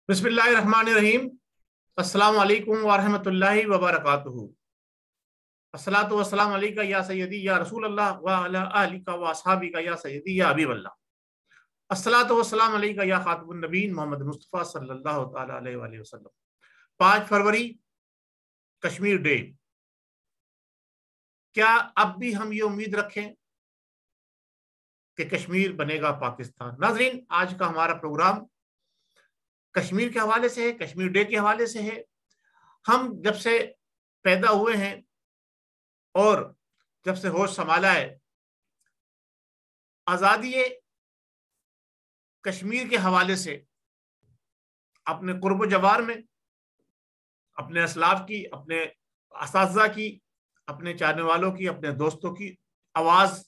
बिस्मिल्लाहिर्रहमानिर्रहीम। अस्सलामु अलैकुम वरहमतुल्लाहि वबरकातुहू। अस्सलातु वस्सलामु अलैका या सय्यदी या रसूल अल्लाह व अला आलिका व अस्हाबिका या सय्यदी या हबीब अल्लाह। अस्सलातु वस्सलामु अलैका या खातिमुन नबीय्यीन मोहम्मद मुस्तफ़ा सल्लल्लाहु तआला अलैहि वसल्लम। 5 फरवरी कश्मीर डे। क्या अब भी हम ये उम्मीद रखें कि कश्मीर बनेगा पाकिस्तान? नाज़रीन, आज का हमारा प्रोग्राम कश्मीर के हवाले से है, कश्मीर डे के हवाले से है। हम जब से पैदा हुए हैं और जब से होश संभाला है, आज़ादी कश्मीर के हवाले से अपने कुर्ब जवार में अपने असलाफ की, अपने असातिज़ा की, अपने चाहने वालों की, अपने दोस्तों की आवाज़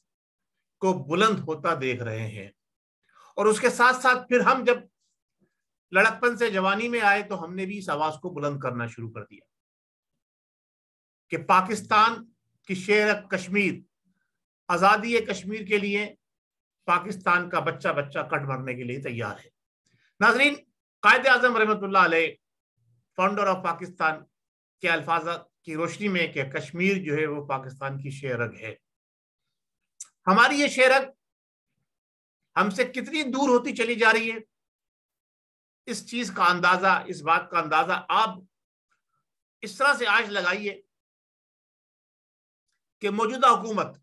को बुलंद होता देख रहे हैं। और उसके साथ साथ फिर हम जब लड़कपन से जवानी में आए तो हमने भी इस आवाज़ को बुलंद करना शुरू कर दिया कि पाकिस्तान की शेर कश्मीर, आज़ादी कश्मीर के लिए पाकिस्तान का बच्चा बच्चा कट मरने के लिए तैयार है। नाज़रीन, कायद आज़म रहमतुल्लाह अलैह, फाउंडर ऑफ पाकिस्तान, के अल्फाज की रोशनी में कि कश्मीर जो है वो पाकिस्तान की शेरग है। हमारी ये शेरग हमसे कितनी दूर होती चली जा रही है, इस चीज का अंदाजा, इस बात का अंदाजा आप इस तरह से आज लगाइए कि मौजूदा हुकूमत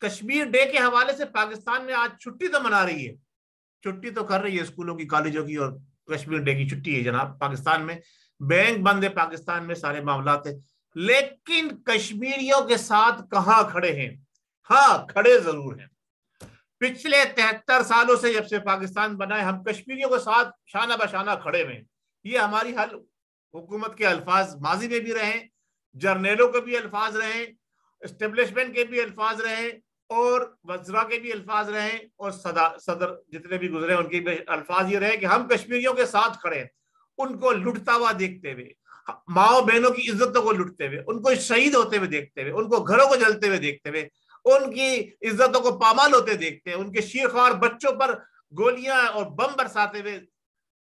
कश्मीर डे के हवाले से पाकिस्तान में आज छुट्टी तो मना रही है, छुट्टी तो कर रही है स्कूलों की, कॉलेजों की, और कश्मीर डे की छुट्टी है जनाब। पाकिस्तान में बैंक बंद है, पाकिस्तान में सारे मामलात है, लेकिन कश्मीरियों के साथ कहां खड़े हैं? हाँ, खड़े जरूर हैं। पिछले 73 सालों से जब से पाकिस्तान बना है, हम कश्मीरियों के साथ शाना बशाना खड़े हुए हैं। ये हमारी हर हुकूमत के अल्फाज माजी में भी रहे, जर्नेलों के भी अल्फाज रहे, एस्टेब्लिशमेंट के भी अल्फाज रहे, और वज़रा के भी अल्फाज रहे, और सदर जितने भी गुजरे उनके भी अल्फाज ये रहे कि हम कश्मीरियों के साथ खड़े हैं। उनको लुटता हुआ देखते हुए, माओ बहनों की इज्जतों को लुटते हुए, उनको शहीद होते हुए देखते हुए, उनको घरों को जलते हुए देखते हुए, उनकी इज्जतों को पामाल होते देखते हैं, उनके शीरख्वार बच्चों पर गोलियां और बम बरसाते हुए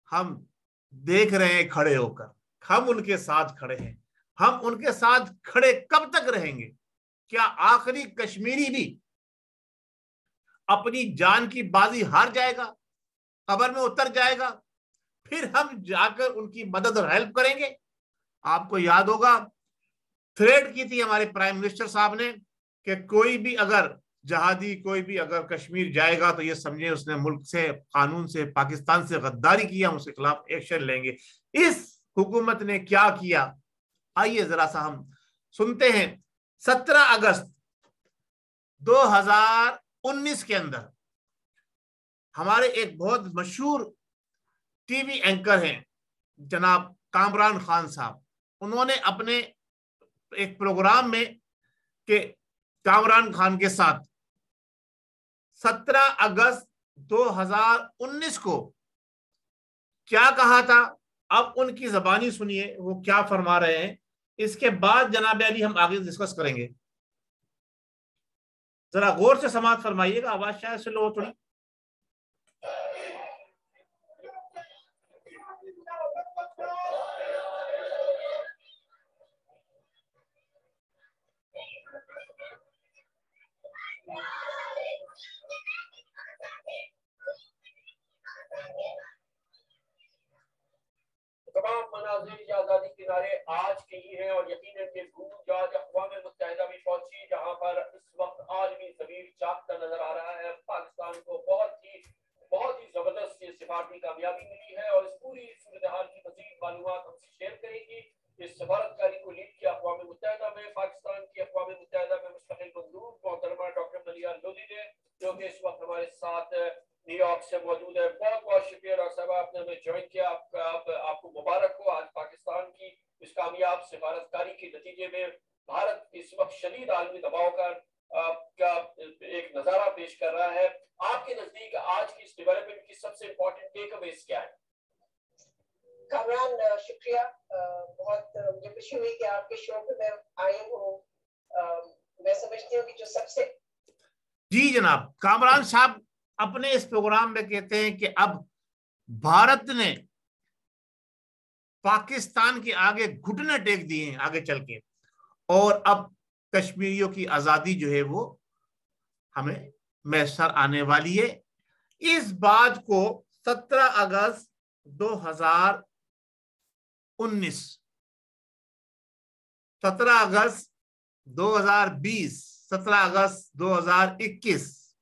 हम देख रहे हैं खड़े होकर। हम उनके साथ खड़े हैं। हम उनके साथ खड़े कब तक रहेंगे? क्या आखिरी कश्मीरी भी अपनी जान की बाजी हार जाएगा, कब्र में उतर जाएगा, फिर हम जाकर उनकी मदद और हेल्प करेंगे? आपको याद होगा, थ्रेट की थी हमारे प्राइम मिनिस्टर साहब ने कि कोई भी अगर जहादी, कोई भी अगर कश्मीर जाएगा तो ये समझे उसने मुल्क से, कानून से, पाकिस्तान से गद्दारी किया, उसके खिलाफ एक्शन लेंगे। इस हुकूमत ने क्या किया? आइए जरा सा हम सुनते हैं। 17 अगस्त 2019 के अंदर हमारे एक बहुत मशहूर टीवी एंकर हैं जनाब कामरान खान साहब, उन्होंने अपने एक प्रोग्राम में कि कामरान खान के साथ 17 अगस्त 2019 को क्या कहा था। अब उनकी जबानी सुनिए वो क्या फरमा रहे हैं। इसके बाद जनाब अली हम आगे डिस्कस करेंगे। जरा गौर से समाअत फरमाइएगा, आवाज शायद से लो थोड़ी। तमाम मनाजिर आजादी किनारे आज के ही हैं और यकीनन के गूंज आज अक़वाम मुत्तहिदा में पहुंची, जहां पर इस वक्त आलमी ज़मीर जागता नजर आ रहा है। पाकिस्तान को बहुत ही जबरदस्त सिफारती कामयाबी मिली है और इस पूरी सूरत हाल की मज़ीद मालूमात हमसे शेयर करेगी। इस सफारतकारी को लीड किया अक़वाम मुत्तहिदा में, पाकिस्तान की अक़वाम मुत्तहिदा में मुस्तक़िल मंदूब मोहतरमा डॉक्टर मलिया लोधी ने, जो कि इस वक्त हमारे साथ न्यूयॉर्क से मौजूद है। बहुत बहुत शुक्रिया डॉक्टर साहब, आपने हमें ज्वाइन किया। आपको मुबारक हो। आज पाकिस्तान की इस कामयाब सिफारतकारी के नतीजे में भारत इस वक्त शदीद आलमी दबाव का एक नजारा पेश कर रहा है। आपके नजदीक आज की इस डेवलपमेंट की सबसे इम्पोर्टेंट टेक अवेज क्या है? कामरान, शुक्रिया। बहुत मुझे खुशी हुई कि आपके शो पे मैं आई हूँ। मैं समझती हूँ कि जो सबसे जी जनाब, कामरान साहब अपने इस प्रोग्राम में कहते हैं कि अब भारत ने पाकिस्तान के आगे घुटने टेक दिए हैं आगे चल के, और अब कश्मीरियों की आजादी जो है वो हमें मैसर आने वाली है। इस बात को 17 अगस्त 2019, 17 अगस्त 2020, 17 अगस्त 2021,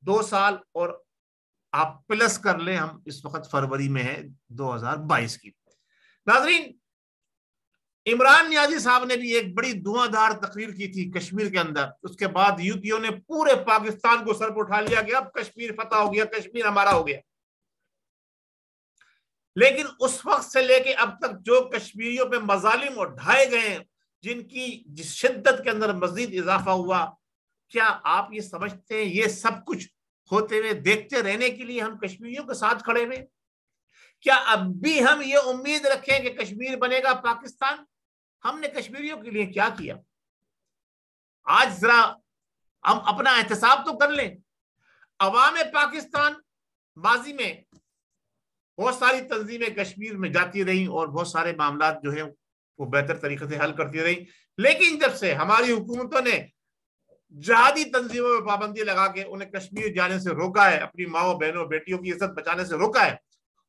2 साल और आप प्लस कर ले, हम इस वक्त फरवरी में है 2022 की। नाजरीन, इमरान नियाजी साहब ने भी एक बड़ी धुआंधार तकरीर की थी कश्मीर के अंदर। उसके बाद यूपीओ ने पूरे पाकिस्तान को सर पर उठा लिया कि अब कश्मीर फतह हो गया, कश्मीर हमारा हो गया। लेकिन उस वक्त से लेके अब तक जो कश्मीरियों पे मजालिम उठाए गए, जिनकी जिस शिद्दत के अंदर मजीद इजाफा हुआ, क्या आप ये समझते हैं ये सब कुछ होते हुए देखते रहने के लिए हम कश्मीरियों के साथ खड़े हुए? क्या अब भी हम ये उम्मीद रखें कि कश्मीर बनेगा पाकिस्तान? हमने कश्मीरियों के लिए क्या किया? आज जरा हम अपना एहतसाब तो कर लें। अवाम पाकिस्तान माजी में बहुत सारी तंजीमें कश्मीर में जाती रही और बहुत सारे मामला जो है वो बेहतर तरीके से हल करती रही, लेकिन जब से हमारी हुकूमतों ने जहादी तंजीमों में पाबंदी लगा के उन्हें कश्मीर जाने से रोका है, अपनी माओ बहनों बेटियों की इज्जत बचाने से रोका है,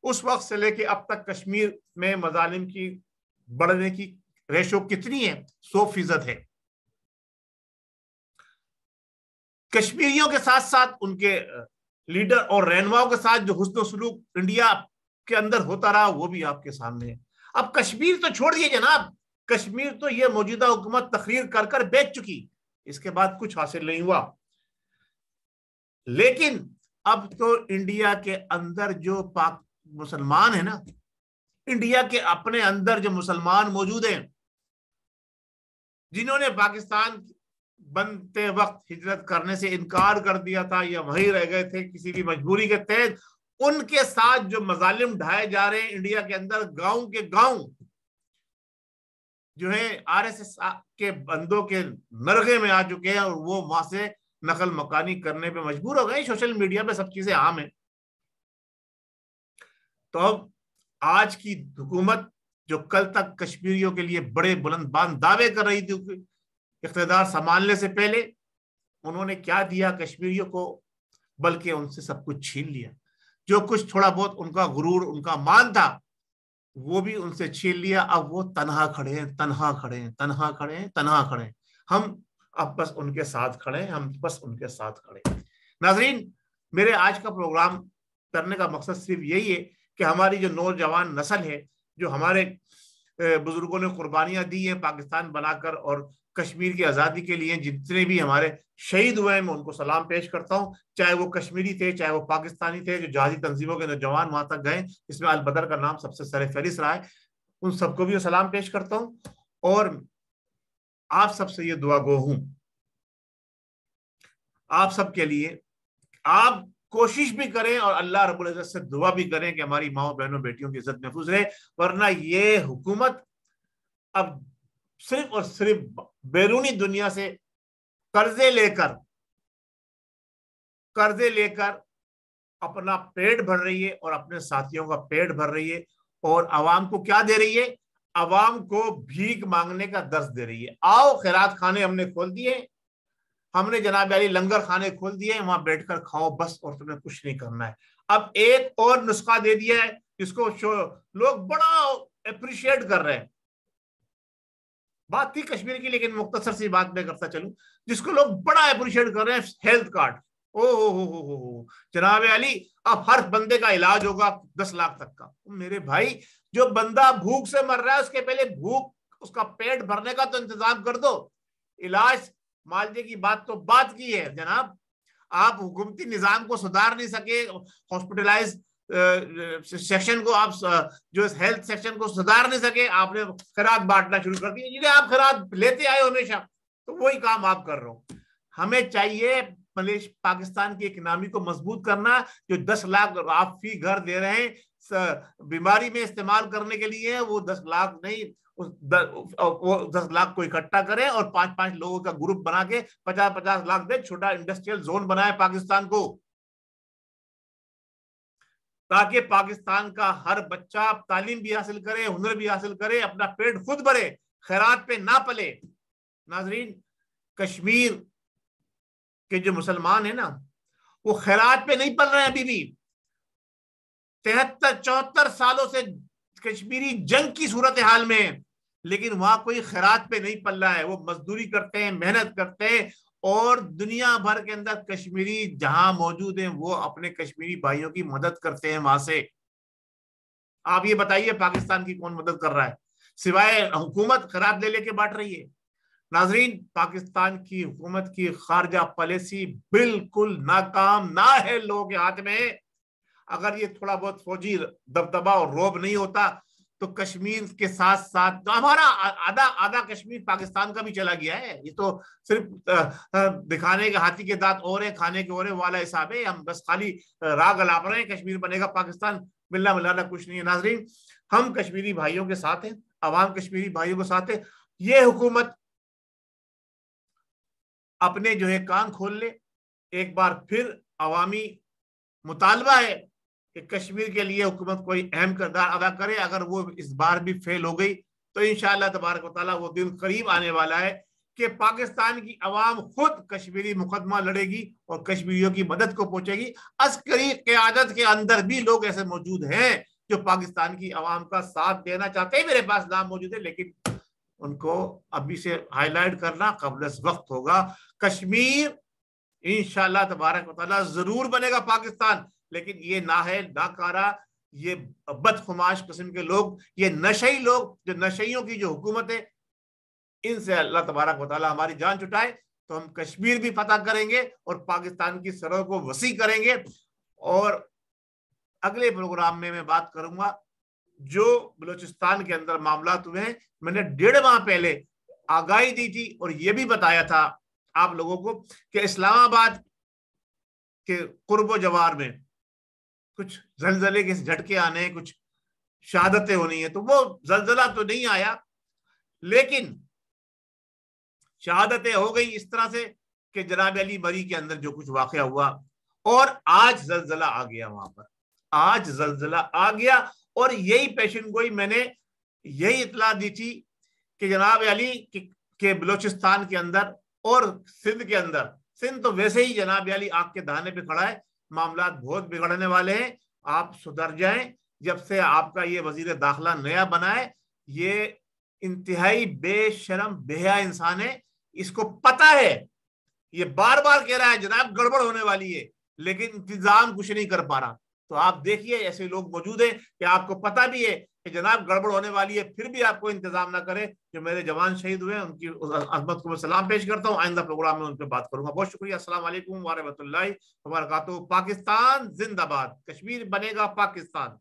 उस वक्त से लेके अब तक कश्मीर में मजालिम की बढ़ने की रेशो कितनी है? 100% है। कश्मीरियों के साथ साथ उनके लीडर और रहनुमाओं के साथ जो हुस्न सलूक इंडिया के अंदर होता रहा वो भी आपके सामने है। अब कश्मीर तो छोड़ दिए जनाब, कश्मीर तो ये मौजूदा हुकूमत तखरीर कर कर बेच चुकी, इसके बाद कुछ हासिल नहीं हुआ। लेकिन अब तो इंडिया के अंदर जो पाक मुसलमान है ना, इंडिया के अपने अंदर जो मुसलमान मौजूद हैं, जिन्होंने पाकिस्तान बनते वक्त हिजरत करने से इनकार कर दिया था या वहीं रह गए थे किसी भी मजबूरी के तहत, उनके साथ जो मजालिम ढाए जा रहे हैं इंडिया के अंदर, गांव के गांव जो है आरएसएस के बंदों के नरगे में आ चुके हैं और वो वहां से नकल मकानी करने पे मजबूर हो गए। सोशल मीडिया पे सब चीजें आम है। तो अब आज की हुकूमत जो कल तक कश्मीरियों के लिए बड़े बुलंदबान दावे कर रही थी इख्तिदार संभालने से पहले, उन्होंने क्या दिया कश्मीरियों को? बल्कि उनसे सब कुछ छीन लिया। जो कुछ थोड़ा बहुत उनका गुरूर, उनका मान था, वो भी उनसे छीन लिया। अब वो तनहा खड़े हैं, तनहा खड़े हैं, तनहा खड़े हैं, तनहा खड़े हैं। हम अब बस उनके साथ खड़े हैं, हम बस उनके साथ खड़े हैं। नाजरीन, मेरे आज का प्रोग्राम करने का मकसद सिर्फ यही है कि हमारी जो नौजवान नस्ल है, जो हमारे बुजुर्गों ने कुर्बानियां दी हैं पाकिस्तान बनाकर और कश्मीर की आज़ादी के लिए, जितने भी हमारे शहीद हुए हैं, मैं उनको सलाम पेश करता हूं। चाहे वो कश्मीरी थे, चाहे वो पाकिस्तानी थे, जो जहादी तंजीमों के नौजवान वहां तक गए, इसमें अल बदर का नाम सबसे सरफहरिस्त रहा है, उन सबको भी सलाम पेश करता हूं। और आप सबसे ये दुआ गो हूं, आप सबके लिए आप कोशिश भी करें और अल्लाह रब्बुल इज्जत से दुआ भी करें कि हमारी माओ बहनों बेटियों की इज्जत महफूज रहे। वरना ये हुकूमत अब सिर्फ और सिर्फ बैरूनी दुनिया से कर्जे लेकर अपना पेट भर रही है और अपने साथियों का पेट भर रही है। और आवाम को क्या दे रही है? आवाम को भीख मांगने का दर्ज दे रही है। आओ, खैरात खाने हमने खोल दिए, हमने जनाब अली लंगर खाने खोल दिए, वहां बैठकर खाओ बस, और तुम्हें कुछ नहीं करना है। अब एक और नुस्खा दे दिया है जिसको लोग बड़ा अप्रिशिएट कर रहे हैं। बात थी कश्मीर की, लेकिन मुख्तसर सी बात मैं करता चलूं, जिसको लोग बड़ा अप्रिशिएट कर रहे हैं, हेल्थ कार्ड। ओ हो जनाब अली, अब हर बंदे का इलाज होगा 10 लाख तक का। मेरे भाई, जो बंदा भूख से मर रहा है उसके पहले भूख, उसका पेट भरने का तो इंतजाम कर दो। इलाज मालजे की बात तो बात की है जनाब, आप हुकूमती निजाम को सुधार नहीं सके, हॉस्पिटलाइज सेक्शन को आप जो हेल्थ सेक्शन को सुधार नहीं सके, आपने खैरात बांटना शुरू कर दी। जिन्हें आप खैरात लेते आए हमेशा, तो वही काम आप कर रहे हो। हमें चाहिए पाकिस्तान की इकोनॉमी को मजबूत करना। जो 10 लाख आप फी घर दे रहे हैं बीमारी में इस्तेमाल करने के लिए, वो 10 लाख नहीं, वो 10 लाख को इकट्ठा करें और 5-5 लोगों का ग्रुप बना के 50-50 लाख दे, छोटा इंडस्ट्रियल जोन बनाए पाकिस्तान को। ताकि पाकिस्तान का हर बच्चा तालीम भी हासिल करे, हुनर भी हासिल करे, अपना पेट खुद भरे, खैरात पे ना पले। नाजरीन, कश्मीर के जो मुसलमान है ना, वो खैरात पे नहीं पल रहे हैं अभी भी। 73-74 सालों से कश्मीरी जंग की सूरत हाल में है, लेकिन वहां कोई खैरात पे नहीं पल रहा है। वो मजदूरी करते हैं, मेहनत करते हैं, और दुनिया भर के अंदर कश्मीरी जहां मौजूद हैं वो अपने कश्मीरी भाइयों की मदद करते हैं वहां से। आप ये बताइए पाकिस्तान की कौन मदद कर रहा है, सिवाय हुकूमत खैरात ले लेके बांट रही है। नाजरीन, पाकिस्तान की हुकूमत की खारजा पॉलिसी बिल्कुल नाकाम ना है लोगों के हाथ में। अगर ये थोड़ा बहुत फौजी दबदबा और रोब नहीं होता तो कश्मीर के साथ साथ तो हमारा आधा आधा कश्मीर पाकिस्तान का भी चला गया है। ये तो सिर्फ दिखाने के हाथी के दांत और है, खाने के और वाला हिसाब है। हम बस खाली राग अलाप रहे हैं कश्मीर बनेगा पाकिस्तान, मिलना मिलाना कुछ नहीं है। नाजरीन, हम कश्मीरी भाइयों के साथ हैं, अवाम कश्मीरी भाइयों के साथ है। ये हुकूमत अपने जो है कान खोल ले। एक बार फिर अवामी मुतालबा है कि कश्मीर के लिए हुकूमत कोई अहम किरदार अदा करे। अगर वो इस बार भी फेल हो गई तो इंशाअल्लाह तबारक व तआला वो दिन करीब आने वाला है कि पाकिस्तान की अवाम खुद कश्मीरी मुकदमा लड़ेगी और कश्मीरियों की मदद को पहुंचेगी। अस्करी क़यादत के अंदर भी लोग ऐसे मौजूद हैं जो पाकिस्तान की अवाम का साथ देना चाहते हैं। मेरे पास नाम मौजूद है, लेकिन उनको अभी से हाईलाइट करना कब्ल वक्त होगा। कश्मीर इंशाअल्लाह तबारक व तआला जरूर बनेगा पाकिस्तान, लेकिन ये ना है नाकारा, ये बदखुमाश किस्म के लोग, ये नशई लोग, जो नशइयों की जो हुकूमत है, इनसे अल्लाह तबारक व तआला हमारी जान छुटाए तो हम कश्मीर भी फतह करेंगे और पाकिस्तान की सरहद को वसी करेंगे। और अगले प्रोग्राम में मैं बात करूंगा जो बलूचिस्तान के अंदर मामला हुए हैं। मैंने 1.5 माह पहले आगाही दी थी और यह भी बताया था आप लोगों को कि इस्लामाबाद के कुर्बो जवार में कुछ जलजले के झटके आने हैं, कुछ शहादतें होनी है। तो वो जलजला तो नहीं आया, लेकिन शहादतें हो गई इस तरह से कि जनाब अली मरी के अंदर जो कुछ वाकया हुआ, और आज जलजला आ गया वहां पर, आज जलजला आ गया। और यही पेशन गोई मैंने यही इतला दी थी कि जनाब अली के बलूचिस्तान के अंदर और सिंध के अंदर, सिंध तो वैसे ही जनाब अली आग के दाने पे खड़ा है, मामला बहुत बिगड़ने वाले हैं, आप सुधर जाएं। जब से आपका ये वजीर दाखिला नया बना है, ये इंतहाई बेशरम बेहया इंसान है, इसको पता है, ये बार बार कह रहा है जनाब गड़बड़ होने वाली है, लेकिन इंतजाम कुछ नहीं कर पा रहा। तो आप देखिए ऐसे लोग मौजूद हैं कि आपको पता भी है कि जनाब गड़बड़ होने वाली है, फिर भी आपको इंतजाम ना करे। जो मेरे जवान शहीद हुए हैं उनकी अजमत को मैं सलाम पेश करता हूँ। आइंदा प्रोग्राम में उन पर बात करूंगा। बहुत शुक्रिया। अस्सलाम वालेकुम व रहमतुल्लाहि व बरकातुहू। पाकिस्तान जिंदाबाद, कश्मीर बनेगा पाकिस्तान।